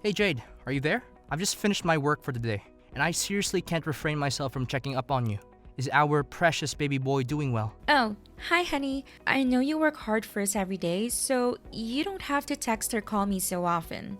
Hey Jade, are you there? I've just finished my work for the day, and I seriously can't refrain myself from checking up on you. Is our precious baby boy doing well? Oh, hi, honey. I know you work hard for us every day, so you don't have to text or call me so often.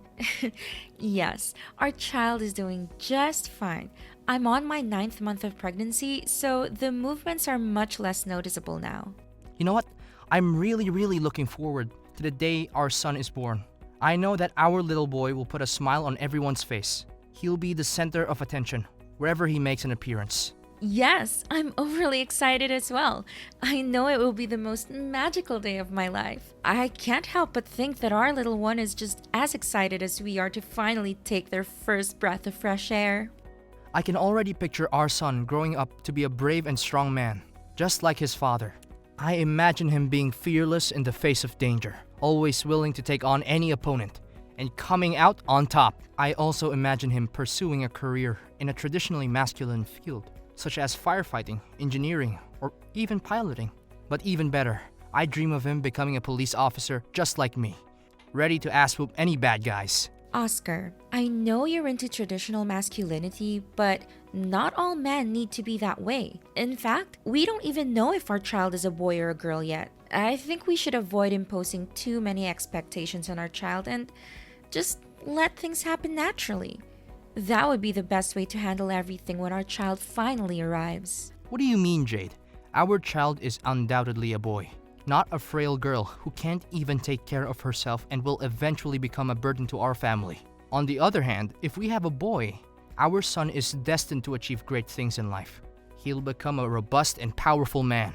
Yes, our child is doing just fine. I'm on my ninth month of pregnancy, so the movements are much less noticeable now. You know what? I'm really looking forward to the day our son is born. I know that our little boy will put a smile on everyone's face. He'll be the center of attention wherever he makes an appearance. Yes, I'm overly excited as well. I know it will be the most magical day of my life. I can't help but think that our little one is just as excited as we are to finally take their first breath of fresh air. I can already picture our son growing up to be a brave and strong man, just like his father. I imagine him being fearless in the face of danger, always willing to take on any opponent, and coming out on top. I also imagine him pursuing a career in a traditionally masculine field, such as firefighting, engineering, or even piloting. But even better, I dream of him becoming a police officer just like me, ready to ass whoop any bad guys. Oscar, I know you're into traditional masculinity, but not all men need to be that way. In fact, we don't even know if our child is a boy or a girl yet. I think we should avoid imposing too many expectations on our child and just let things happen naturally. That would be the best way to handle everything when our child finally arrives. What do you mean, Jade? Our child is undoubtedly a boy, not a frail girl who can't even take care of herself and will eventually become a burden to our family. On the other hand, if we have a boy, our son is destined to achieve great things in life. He'll become a robust and powerful man.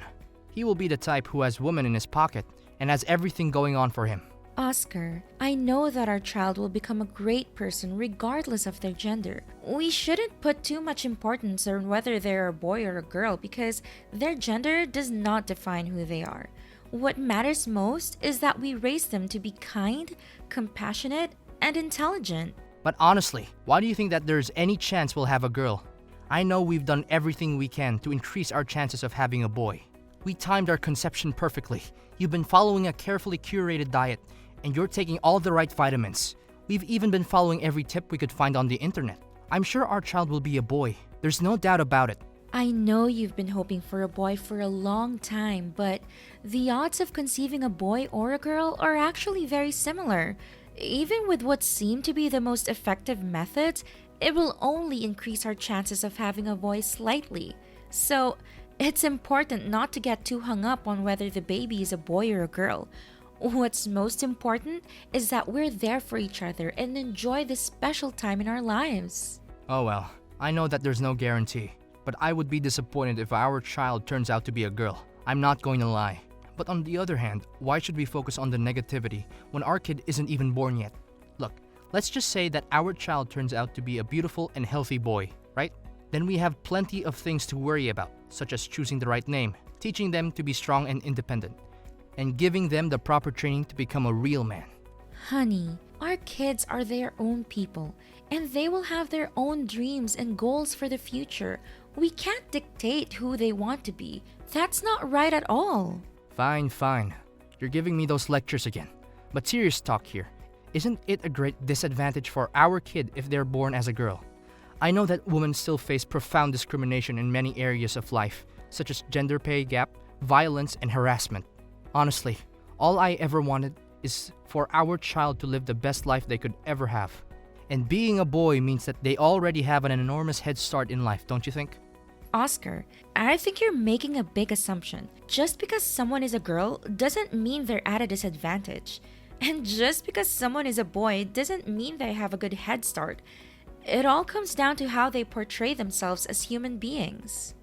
He will be the type who has women in his pocket and has everything going on for him. Oscar, I know that our child will become a great person regardless of their gender. We shouldn't put too much importance on whether they're a boy or a girl because their gender does not define who they are. What matters most is that we raise them to be kind, compassionate, and intelligent. But honestly, why do you think that there's any chance we'll have a girl? I know we've done everything we can to increase our chances of having a boy. We timed our conception perfectly. You've been following a carefully curated diet, and you're taking all the right vitamins. We've even been following every tip we could find on the internet. I'm sure our child will be a boy. There's no doubt about it. I know you've been hoping for a boy for a long time, but the odds of conceiving a boy or a girl are actually very similar. Even with what seem to be the most effective methods, it will only increase our chances of having a boy slightly. So, it's important not to get too hung up on whether the baby is a boy or a girl. What's most important is that we're there for each other and enjoy this special time in our lives. Oh well, I know that there's no guarantee, but I would be disappointed if our child turns out to be a girl. I'm not going to lie. But on the other hand, why should we focus on the negativity when our kid isn't even born yet? Look, let's just say that our child turns out to be a beautiful and healthy boy, right? Then we have plenty of things to worry about, such as choosing the right name, teaching them to be strong and independent, and giving them the proper training to become a real man. Honey, our kids are their own people, and they will have their own dreams and goals for the future. We can't dictate who they want to be. That's not right at all. Fine. You're giving me those lectures again. But serious talk here. Isn't it a great disadvantage for our kid if they're born as a girl? I know that women still face profound discrimination in many areas of life, such as gender pay gap, violence, and harassment. Honestly, all I ever wanted is for our child to live the best life they could ever have. And being a boy means that they already have an enormous head start in life, don't you think? Oscar, I think you're making a big assumption. Just because someone is a girl doesn't mean they're at a disadvantage. And just because someone is a boy doesn't mean they have a good head start. It all comes down to how they portray themselves as human beings.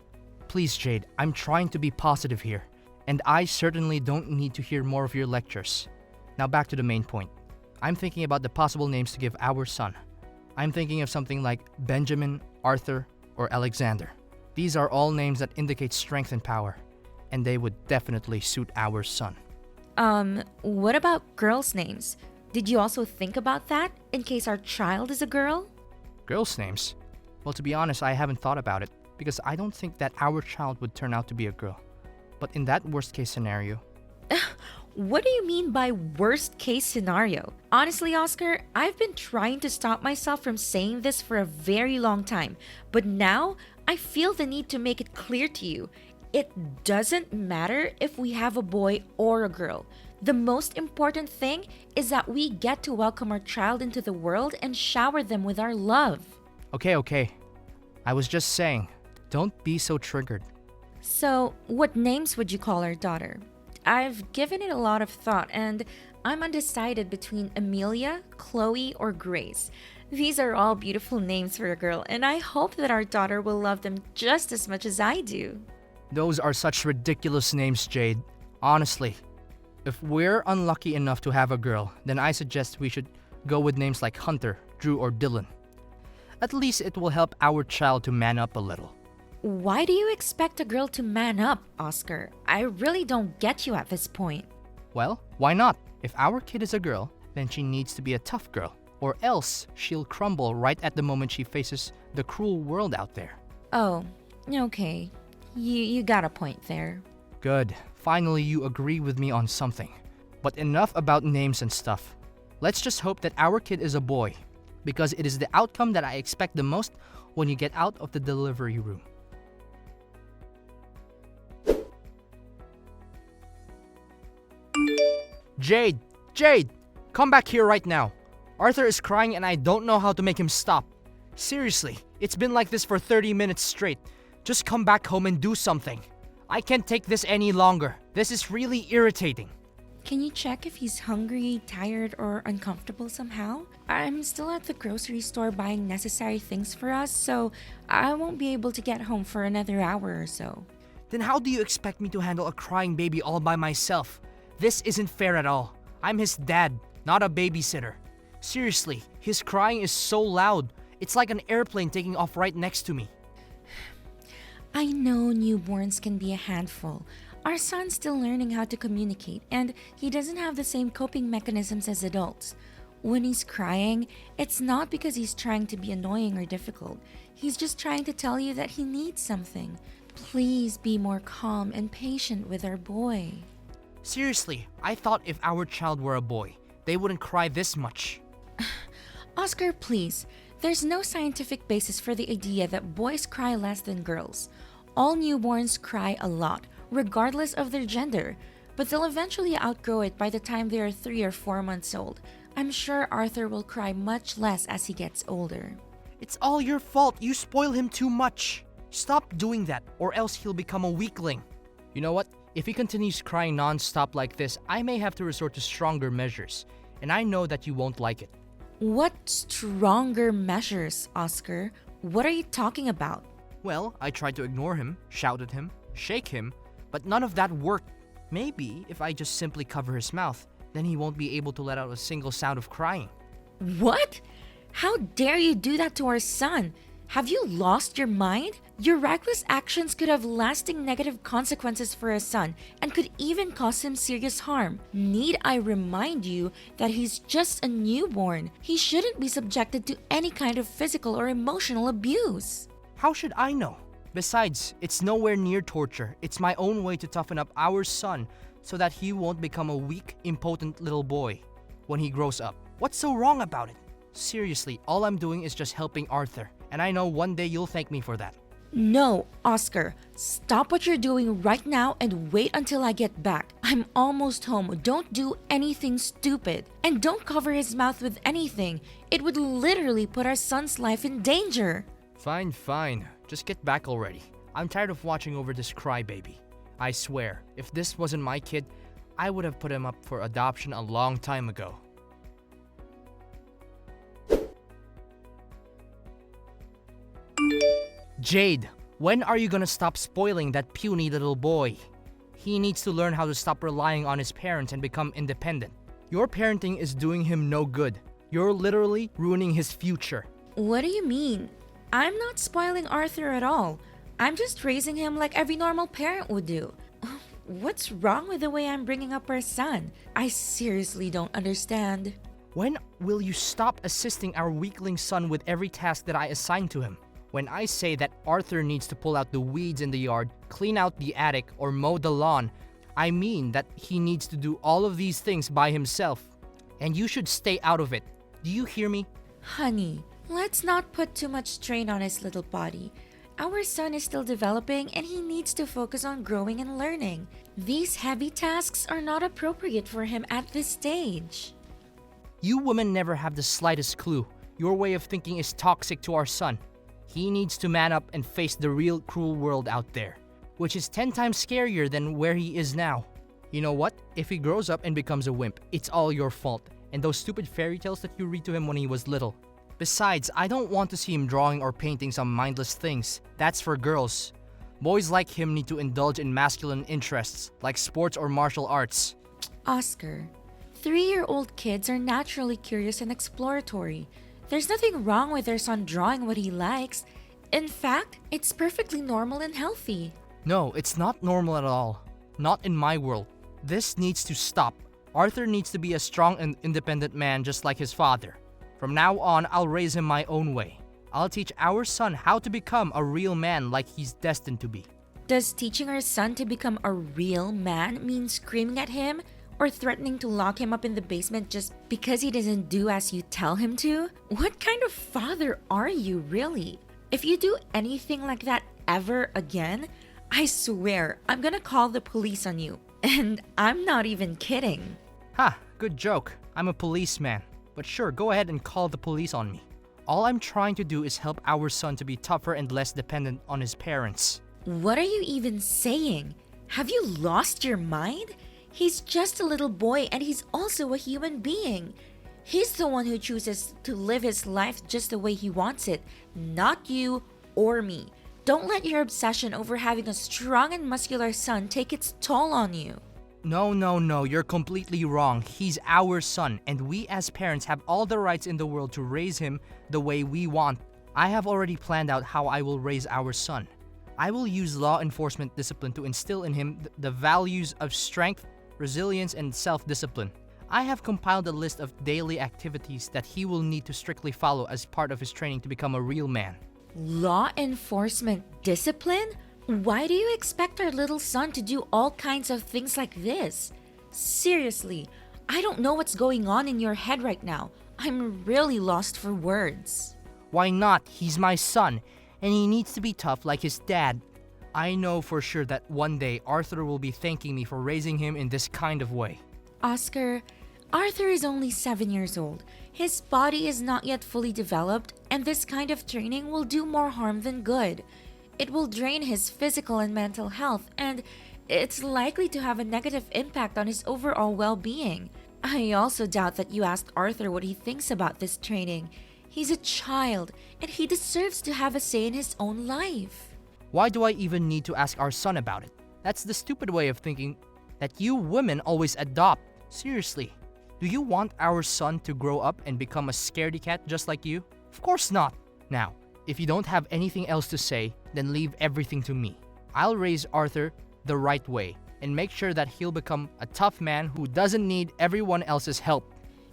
Please, Jade, I'm trying to be positive here. And I certainly don't need to hear more of your lectures. Now back to the main point. I'm thinking about the possible names to give our son. I'm thinking of something like Benjamin, Arthur, or Alexander. These are all names that indicate strength and power, and they would definitely suit our son. What about girls' names? Did you also think about that in case our child is a girl? Girls' names? Well, to be honest, I haven't thought about it because I don't think that our child would turn out to be a girl. But in that worst case scenario, What do you mean by worst case scenario? Honestly, Oscar, I've been trying to stop myself from saying this for a very long time, but now I feel the need to make it clear to you. It doesn't matter if we have a boy or a girl. The most important thing is that we get to welcome our child into the world and shower them with our love. Okay. I was just saying, don't be so triggered. So, what names would you call our daughter? I've given it a lot of thought and I'm undecided between Amelia, Chloe, or Grace. These are all beautiful names for a girl, and I hope that our daughter will love them just as much as I do. Those are such ridiculous names, Jade. Honestly, if we're unlucky enough to have a girl, then I suggest we should go with names like Hunter, Drew, or Dylan. At least it will help our child to man up a little. Why do you expect a girl to man up, Oscar? I really don't get you at this point. Well, why not? If our kid is a girl, then she needs to be a tough girl, or else she'll crumble right at the moment she faces the cruel world out there. Oh, okay. You got a point there. Good. Finally, you agree with me on something. But enough about names and stuff. Let's just hope that our kid is a boy, because it is the outcome that I expect the most when you get out of the delivery room. Jade! Come back here right now. Arthur is crying and I don't know how to make him stop. Seriously, it's been like this for 30 minutes straight. Just come back home and do something. I can't take this any longer. This is really irritating. Can you check if he's hungry, tired, or uncomfortable somehow? I'm still at the grocery store buying necessary things for us, so I won't be able to get home for another hour or so. Then how do you expect me to handle a crying baby all by myself? This isn't fair at all. I'm his dad, not a babysitter. Seriously, his crying is so loud. It's like an airplane taking off right next to me. I know newborns can be a handful. Our son's still learning how to communicate, and he doesn't have the same coping mechanisms as adults. When he's crying, it's not because he's trying to be annoying or difficult. He's just trying to tell you that he needs something. Please be more calm and patient with our boy. Seriously, I thought if our child were a boy, they wouldn't cry this much. Oscar, please. There's no scientific basis for the idea that boys cry less than girls. All newborns cry a lot, regardless of their gender, but they'll eventually outgrow it by the time they are 3 or 4 months old. I'm sure Arthur will cry much less as he gets older. It's all your fault. You spoil him too much. Stop doing that, or else he'll become a weakling. You know what? If he continues crying non-stop like this, I may have to resort to stronger measures, and I know that you won't like it. What stronger measures, Oscar? What are you talking about? Well, I tried to ignore him, shout at him, shake him, but none of that worked. Maybe if I just simply cover his mouth, then he won't be able to let out a single sound of crying. What? How dare you do that to our son? Have you lost your mind? Your reckless actions could have lasting negative consequences for our son and could even cause him serious harm. Need I remind you that he's just a newborn? He shouldn't be subjected to any kind of physical or emotional abuse. How should I know? Besides, it's nowhere near torture. It's my own way to toughen up our son so that he won't become a weak, impotent little boy when he grows up. What's so wrong about it? Seriously, all I'm doing is just helping Arthur, and I know one day you'll thank me for that. No, Oscar. Stop what you're doing right now and wait until I get back. I'm almost home. Don't do anything stupid. And don't cover his mouth with anything. It would literally put our son's life in danger. Fine. Just get back already. I'm tired of watching over this crybaby. I swear, if this wasn't my kid, I would have put him up for adoption a long time ago. Jade, when are you gonna stop spoiling that puny little boy? He needs to learn how to stop relying on his parents and become independent. Your parenting is doing him no good. You're literally ruining his future. What do you mean? I'm not spoiling Arthur at all. I'm just raising him like every normal parent would do. What's wrong with the way I'm bringing up our son? I seriously don't understand. When will you stop assisting our weakling son with every task that I assign to him? When I say that Arthur needs to pull out the weeds in the yard, clean out the attic, or mow the lawn, I mean that he needs to do all of these things by himself. And you should stay out of it. Do you hear me? Honey, let's not put too much strain on his little body. Our son is still developing and he needs to focus on growing and learning. These heavy tasks are not appropriate for him at this stage. You women never have the slightest clue. Your way of thinking is toxic to our son. He needs to man up and face the real cruel world out there, which is 10 times scarier than where he is now. You know what? If he grows up and becomes a wimp, it's all your fault, and those stupid fairy tales that you read to him when he was little. Besides, I don't want to see him drawing or painting some mindless things. That's for girls. Boys like him need to indulge in masculine interests, like sports or martial arts. Oscar, 3-year-old kids are naturally curious and exploratory. There's nothing wrong with their son drawing what he likes. In fact, it's perfectly normal and healthy. No, it's not normal at all. Not in my world. This needs to stop. Arthur needs to be a strong and independent man just like his father. From now on, I'll raise him my own way. I'll teach our son how to become a real man like he's destined to be. Does teaching our son to become a real man mean screaming at him or threatening to lock him up in the basement just because he doesn't do as you tell him to? What kind of father are you, really? If you do anything like that ever again, I swear I'm gonna call the police on you. And I'm not even kidding. Ha, good joke. I'm a policeman. But sure, go ahead and call the police on me. All I'm trying to do is help our son to be tougher and less dependent on his parents. What are you even saying? Have you lost your mind? He's just a little boy and he's also a human being. He's the one who chooses to live his life just the way he wants it, not you or me. Don't let your obsession over having a strong and muscular son take its toll on you. No, you're completely wrong. He's our son, and we as parents have all the rights in the world to raise him the way we want. I have already planned out how I will raise our son. I will use law enforcement discipline to instill in him the values of strength, resilience, and self-discipline. I have compiled a list of daily activities that he will need to strictly follow as part of his training to become a real man. Law enforcement discipline? Why do you expect our little son to do all kinds of things like this? Seriously, I don't know what's going on in your head right now. I'm really lost for words. Why not? He's my son, and he needs to be tough like his dad. I know for sure that one day Arthur will be thanking me for raising him in this kind of way. Oscar, Arthur is only 7 years old. His body is not yet fully developed, and this kind of training will do more harm than good. It will drain his physical and mental health, and it's likely to have a negative impact on his overall well-being. I also doubt that you asked Arthur what he thinks about this training. He's a child, and he deserves to have a say in his own life. Why do I even need to ask our son about it? That's the stupid way of thinking that you women always adopt. Seriously, do you want our son to grow up and become a scaredy cat just like you? Of course not. Now, if you don't have anything else to say, then leave everything to me. I'll raise Arthur the right way and make sure that he'll become a tough man who doesn't need everyone else's help.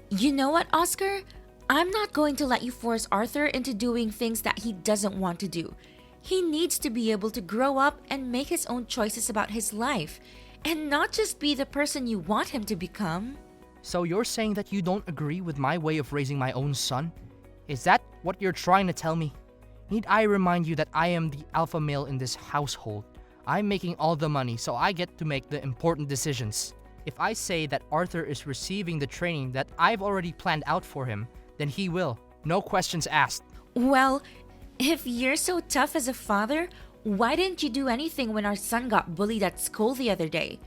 You know what, Oscar? I'm not going to let you force Arthur into doing things that he doesn't want to do. He needs to be able to grow up and make his own choices about his life, and not just be the person you want him to become. So you're saying that you don't agree with my way of raising my own son? Is that what you're trying to tell me? Need I remind you that I am the alpha male in this household? I'm making all the money, so I get to make the important decisions. If I say that Arthur is receiving the training that I've already planned out for him, then he will. No questions asked. Well, if you're so tough as a father, why didn't you do anything when our son got bullied at school the other day?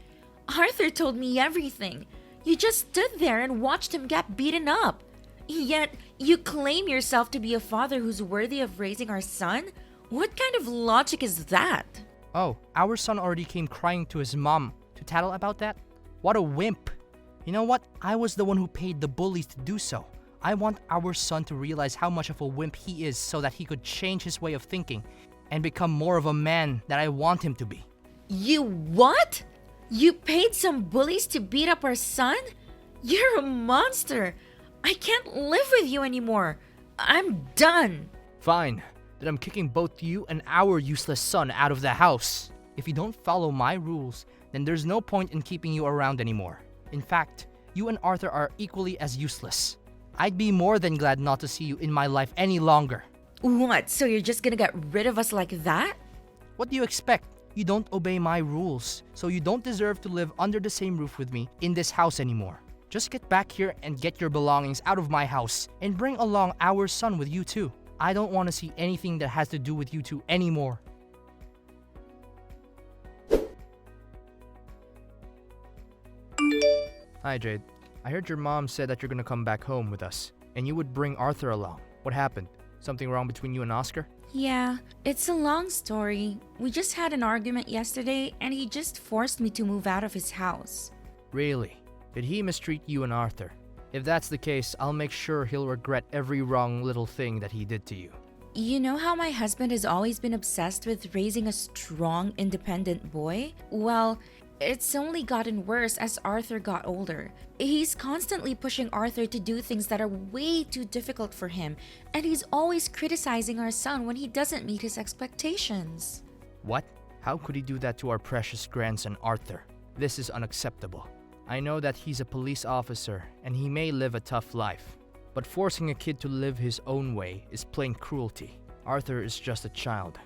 Arthur told me everything. You just stood there and watched him get beaten up. Yet, you claim yourself to be a father who's worthy of raising our son? What kind of logic is that? Oh, our son already came crying to his mom to tattle about that? What a wimp. You know what? I was the one who paid the bullies to do so. I want our son to realize how much of a wimp he is so that he could change his way of thinking and become more of a man that I want him to be. You what? You paid some bullies to beat up our son? You're a monster. I can't live with you anymore. I'm done. Fine. Then I'm kicking both you and our useless son out of the house. If you don't follow my rules, then there's no point in keeping you around anymore. In fact, you and Arthur are equally as useless. I'd be more than glad not to see you in my life any longer. What, so you're just gonna get rid of us like that? What do you expect? You don't obey my rules, so you don't deserve to live under the same roof with me in this house anymore. Just get back here and get your belongings out of my house and bring along our son with you too. I don't want to see anything that has to do with you two anymore. Hi Jade. I heard your mom said that you're gonna come back home with us, and you would bring Arthur along. What happened? Something wrong between you and Oscar? Yeah, it's a long story. We just had an argument yesterday and he just forced me to move out of his house. Really? Did he mistreat you and Arthur? If that's the case, I'll make sure he'll regret every wrong little thing that he did to you. You know how my husband has always been obsessed with raising a strong, independent boy? Well, it's only gotten worse as Arthur got older. He's constantly pushing Arthur to do things that are way too difficult for him, and he's always criticizing our son when he doesn't meet his expectations. What? How could he do that to our precious grandson Arthur? This is unacceptable. I know that he's a police officer and he may live a tough life, but forcing a kid to live his own way is plain cruelty. Arthur is just a child.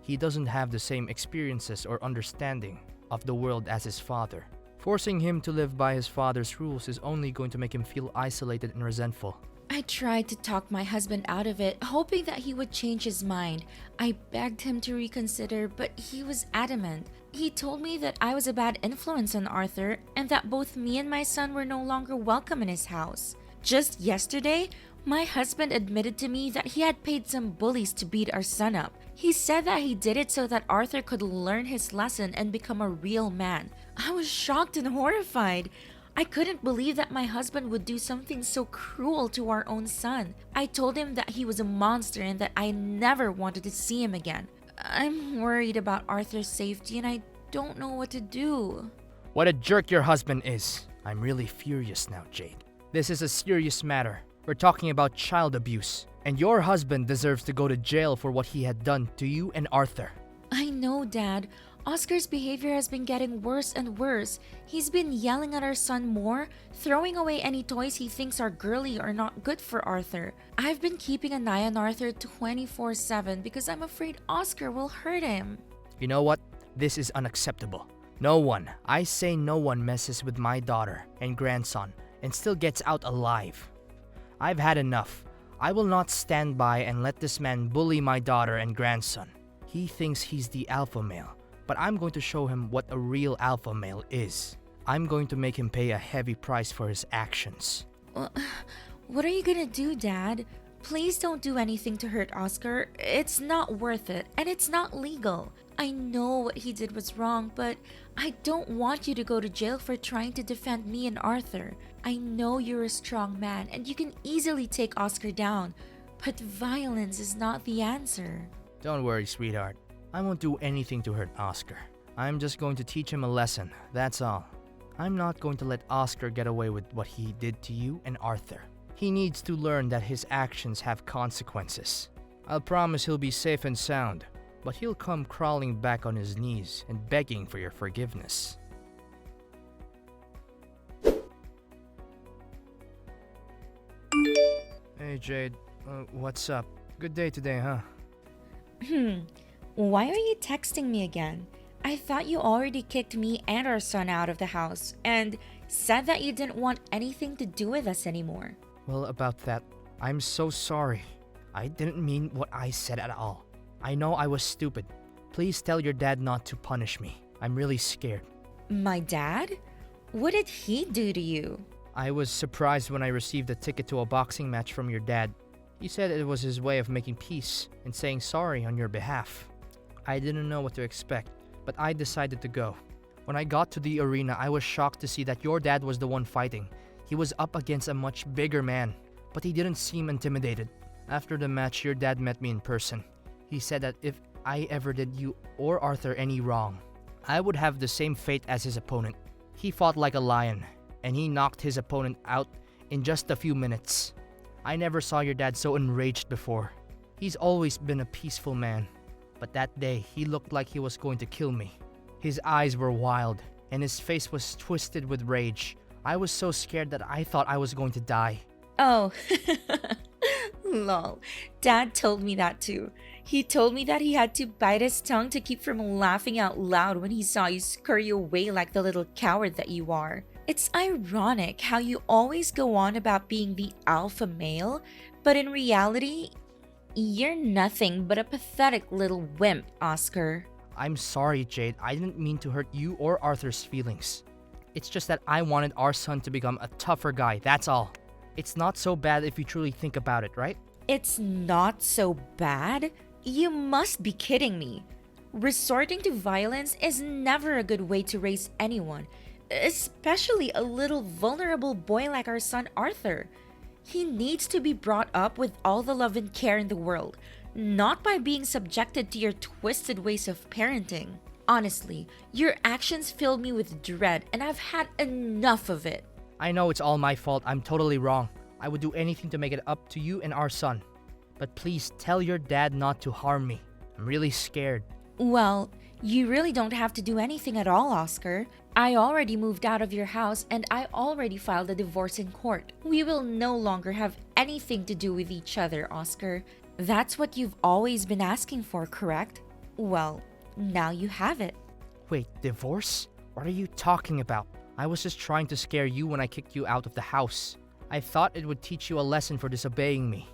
He doesn't have the same experiences or understanding of the world as his father. Forcing him to live by his father's rules is only going to make him feel isolated and resentful. I tried to talk my husband out of it, hoping that he would change his mind. I begged him to reconsider, but he was adamant. He told me that I was a bad influence on Arthur and that both me and my son were no longer welcome in his house. Just yesterday, my husband admitted to me that he had paid some bullies to beat our son up. He said that he did it so that Arthur could learn his lesson and become a real man. I was shocked and horrified. I couldn't believe that my husband would do something so cruel to our own son. I told him that he was a monster and that I never wanted to see him again. I'm worried about Arthur's safety and I don't know what to do. What a jerk your husband is. I'm really furious now, Jade. This is a serious matter. We're talking about child abuse, and your husband deserves to go to jail for what he had done to you and Arthur. I know, Dad. Oscar's behavior has been getting worse and worse. He's been yelling at our son more, throwing away any toys he thinks are girly or not good for Arthur. I've been keeping an eye on Arthur 24/7 because I'm afraid Oscar will hurt him. You know what? This is unacceptable. No one, I say no one, messes with my daughter and grandson and still gets out alive. I've had enough. I will not stand by and let this man bully my daughter and grandson. He thinks he's the alpha male, but I'm going to show him what a real alpha male is. I'm going to make him pay a heavy price for his actions. What are you gonna do, Dad? Please don't do anything to hurt Oscar. It's not worth it, and it's not legal. I know what he did was wrong, but I don't want you to go to jail for trying to defend me and Arthur. I know you're a strong man, and you can easily take Oscar down, but violence is not the answer. Don't worry, sweetheart. I won't do anything to hurt Oscar. I'm just going to teach him a lesson, that's all. I'm not going to let Oscar get away with what he did to you and Arthur. He needs to learn that his actions have consequences. I'll promise he'll be safe and sound, but he'll come crawling back on his knees and begging for your forgiveness. Hey Jade, what's up? Good day today, huh? Why are you texting me again? I thought you already kicked me and our son out of the house and said that you didn't want anything to do with us anymore. Well, about that, I'm so sorry. I didn't mean what I said at all. I know I was stupid. Please tell your dad not to punish me. I'm really scared. My dad? What did he do to you? I was surprised when I received a ticket to a boxing match from your dad. He said it was his way of making peace and saying sorry on your behalf. I didn't know what to expect, but I decided to go. When I got to the arena, I was shocked to see that your dad was the one fighting. He was up against a much bigger man, but he didn't seem intimidated. After the match, your dad met me in person. He said that if I ever did you or Arthur any wrong, I would have the same fate as his opponent. He fought like a lion, and he knocked his opponent out in just a few minutes. I never saw your dad so enraged before. He's always been a peaceful man, but that day he looked like he was going to kill me. His eyes were wild, and his face was twisted with rage. I was so scared that I thought I was going to die. Oh, lol. Dad told me that too. He told me that he had to bite his tongue to keep from laughing out loud when he saw you scurry away like the little coward that you are. It's ironic how you always go on about being the alpha male, but in reality, you're nothing but a pathetic little wimp, Oscar. I'm sorry, Jade. I didn't mean to hurt you or Arthur's feelings. It's just that I wanted our son to become a tougher guy, that's all. It's not so bad if you truly think about it, right? It's not so bad? You must be kidding me. Resorting to violence is never a good way to raise anyone, especially a little vulnerable boy like our son Arthur. He needs to be brought up with all the love and care in the world, not by being subjected to your twisted ways of parenting. Honestly, your actions filled me with dread and I've had enough of it. I know it's all my fault. I'm totally wrong. I would do anything to make it up to you and our son. But please tell your dad not to harm me. I'm really scared. Well, you really don't have to do anything at all, Oscar. I already moved out of your house and I already filed a divorce in court. We will no longer have anything to do with each other, Oscar. That's what you've always been asking for, correct? Well, now you have it. Wait, divorce? What are you talking about? I was just trying to scare you when I kicked you out of the house. I thought it would teach you a lesson for disobeying me.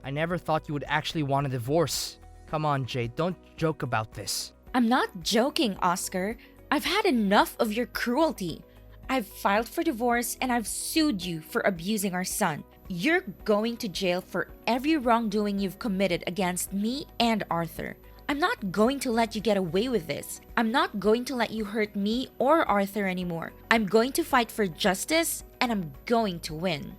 I never thought you would actually want a divorce. Come on, Jade, don't joke about this. I'm not joking, Oscar. I've had enough of your cruelty. I've filed for divorce and I've sued you for abusing our son. You're going to jail for every wrongdoing you've committed against me and Arthur. I'm not going to let you get away with this. I'm not going to let you hurt me or Arthur anymore. I'm going to fight for justice and I'm going to win.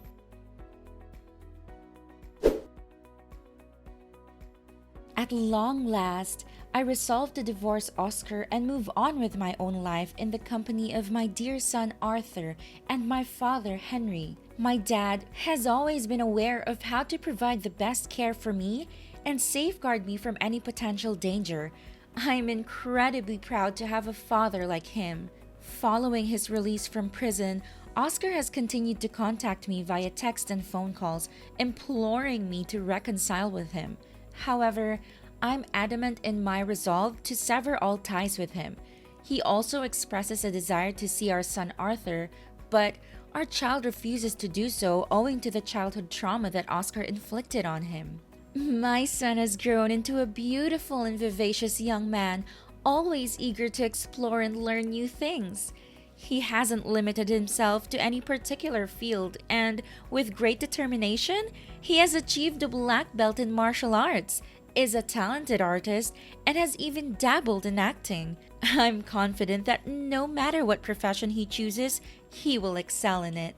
At long last, I resolved to divorce Oscar and move on with my own life in the company of my dear son Arthur and my father Henry. My dad has always been aware of how to provide the best care for me and safeguard me from any potential danger. I'm incredibly proud to have a father like him. Following his release from prison, Oscar has continued to contact me via text and phone calls, imploring me to reconcile with him. However, I'm adamant in my resolve to sever all ties with him. He also expresses a desire to see our son Arthur, but our child refuses to do so owing to the childhood trauma that Oscar inflicted on him. My son has grown into a beautiful and vivacious young man, always eager to explore and learn new things. He hasn't limited himself to any particular field, and with great determination, he has achieved a black belt in martial arts, is a talented artist, and has even dabbled in acting. I'm confident that no matter what profession he chooses, he will excel in it.